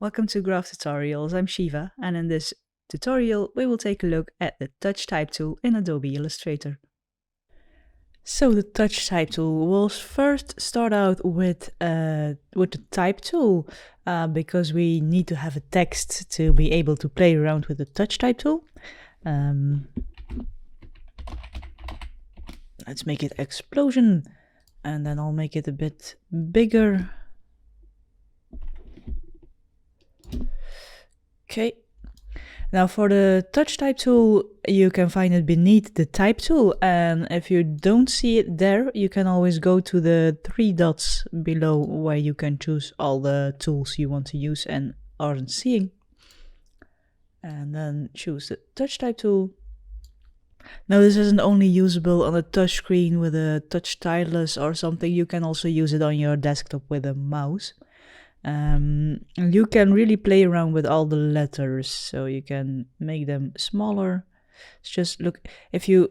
Welcome to Graph Tutorials, I'm Shiva, and in this tutorial we will take a look at the Touch Type tool in Adobe Illustrator. So the Touch Type tool will first start out with the Type tool, because we need to have a text to be able to play around with the Touch Type tool. Let's make it explosion, and then I'll make it a bit bigger. Okay, now for the Touch Type tool, you can find it beneath the Type tool, and if you don't see it there, you can always go to the 3 dots below where you can choose all the tools you want to use and aren't seeing. And then choose the Touch Type tool. Now this isn't only usable on a touch screen with a touch stylus or something, you can also use it on your desktop with a mouse. You can really play around with all the letters, so you can make them smaller. It's just look, as you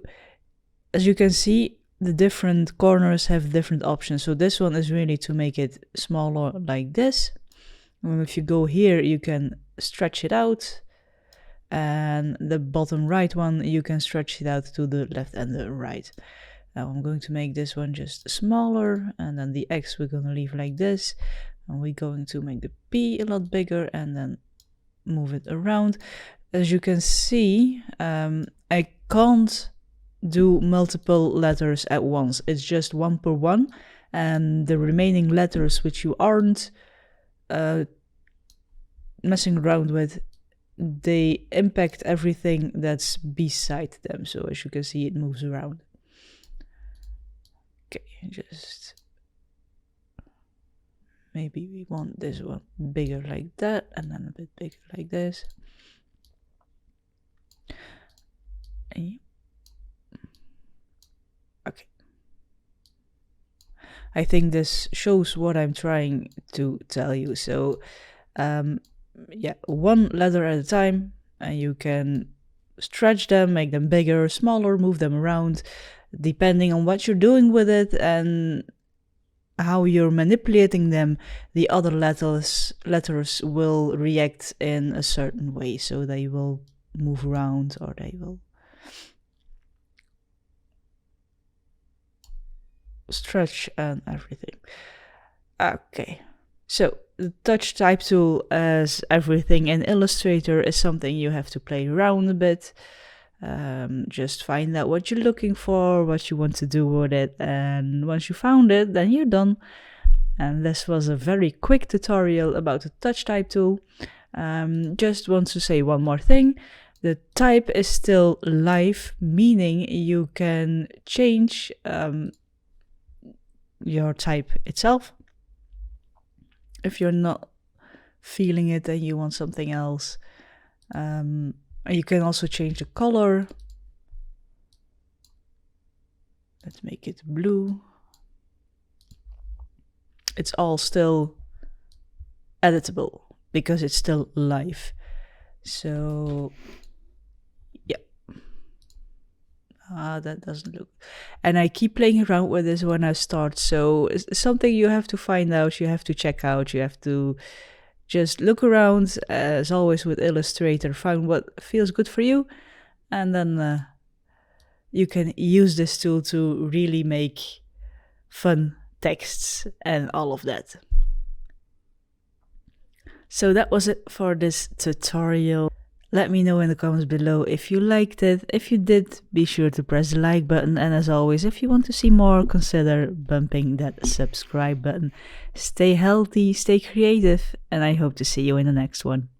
can see, the different corners have different options. So this one is really to make it smaller like this. And if you go here, you can stretch it out. And the bottom right one, you can stretch it out to the left and the right. Now I'm going to make this one just smaller, and then the X we're going to leave like this. And we're going to make the P a lot bigger and then move it around. As you can see, I can't do multiple letters at once. It's just one per one. And the remaining letters which you aren't messing around with, they impact everything that's beside them. So as you can see, it moves around. Okay, just... maybe we want this one bigger like that, and then a bit bigger like this. Okay. I think this shows what I'm trying to tell you. So, yeah, one letter at a time, and you can stretch them, make them bigger, smaller, move them around, depending on what you're doing with it and how you're manipulating them. The other letters will react in a certain way, so they will move around or they will stretch and everything. Okay, so the Touch Type tool, as everything in Illustrator, is something you have to play around a bit. Just find out what you're looking for, what you want to do with it, and once you found it, then you're done. And this was a very quick tutorial about the Touch Type tool. Just want to say one more thing. The type is still live, meaning you can change your type itself. If you're not feeling it and you want something else, you can also change the color. Let's make it blue. It's all still editable because it's still live. So yeah, that doesn't look. And I keep playing around with this when I start. So it's something you have to find out. You have to check out. You have to just look around, as always with Illustrator, find what feels good for you, and then you can use this tool to really make fun texts and all of that. So that was it for this tutorial. Let me know in the comments below if you liked it. If you did, be sure to press the like button. And as always, if you want to see more, consider bumping that subscribe button. Stay healthy, stay creative, and I hope to see you in the next one.